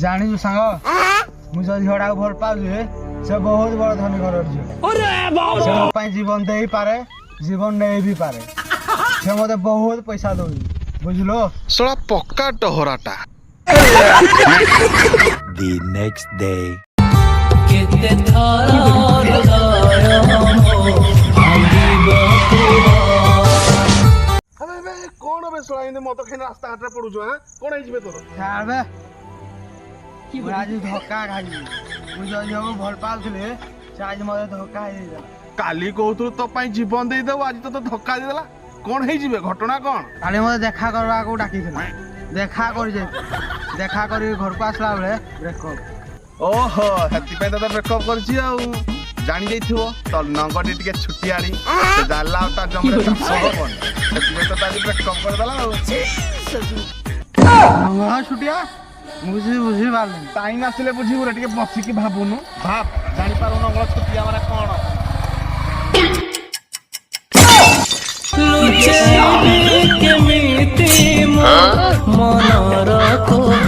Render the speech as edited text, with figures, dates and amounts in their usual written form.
ଜାଣିଛୁ ସାଙ୍ଗ ମୁଁ ଯୋଉ ଝିଅଟାକୁ ଭଲ ପାଉଛି ସେ ବହୁତ ବଡ଼ ଧନୀ ଘରର ଝିଅ। ସେ ମୋ ପାଇଁ ଜୀବନ ଦେଇପାରେ ଜୀବନ ନେଇ ବି ପାରେ। ସେ ମତେ ବହୁତ ପଇସା ଦଉଛି ବୁଝିଲୁ। ଶଳା ପକ୍କା ଟହରାଟା। The next day. କେତେ ଥର ହୃଦୟ କଣ ବେ ଶଳା ଏମିତି ମଦ ଖାଇନି ରାସ୍ତା ଘାଟରେ ପଡୁଛୁ କଣ ହେଇଯିବେ ତୋର? ଛାଡ଼ବେ ମୁଁ ଆଜି ଧକ୍କା ଖାଇବି। ମୁଁ ଯୋଉ ଝିଅକୁ ଭଲ ପାଉଥିଲି ସେ ଆଜି ମତେ ଧକ୍କା ହେଇଯାଇଥିଲା। କାଲି କହୁଥିଲୁ ତୋ ପାଇଁ ଜୀବନ ଦେଇଦେବୁ ଆଜି ତ ଧକ୍କା ଦେଇଦେଲା। କଣ ହେଇଯିବେ ଘଟଣା କଣ? କାଲି ମତେ ଦେଖା କରିବାକୁ ଡାକିଥିଲା। ଦେଖା କରିଯାଇ ଦେଖା କରି ଘରକୁ ଆସିଲା ବେଳେ ବ୍ରେକଅପ୍। ଓହୋ ସେଥିପାଇଁ ତତେ ବ୍ରେକଅପ୍ କରିଛି ଆଉ। ଜାଣି ଯାଇଥିବ ତୋ ନଙ୍ଗଟି ଟିକେ ଛୁଟିଆଣି ସେ ଜାଣିଲା ଆଉ ତା ଜମିରେ ଚାଷ ହବନି ସେଥିପାଇଁ ତତେ ଆଜି ବ୍ରେକଅପ୍ କରିଦେଲା ଆଉ। ଛୁଟିଆ ମୁଁ ବୁଝିପାରିଲିନି। ଟାଇମ୍ ଆସିଲେ ବୁଝିବୁ ରେ ଟିକେ ବସିକି ଭାବୁନୁ ଭାବ ଜାଣିପାରୁ ନଙ୍ଗଳ ଛୁଟିଆ ମାନେ କଣ? ଲୁଚେଇବି କେମିତି ମୋ ମନର କୋହ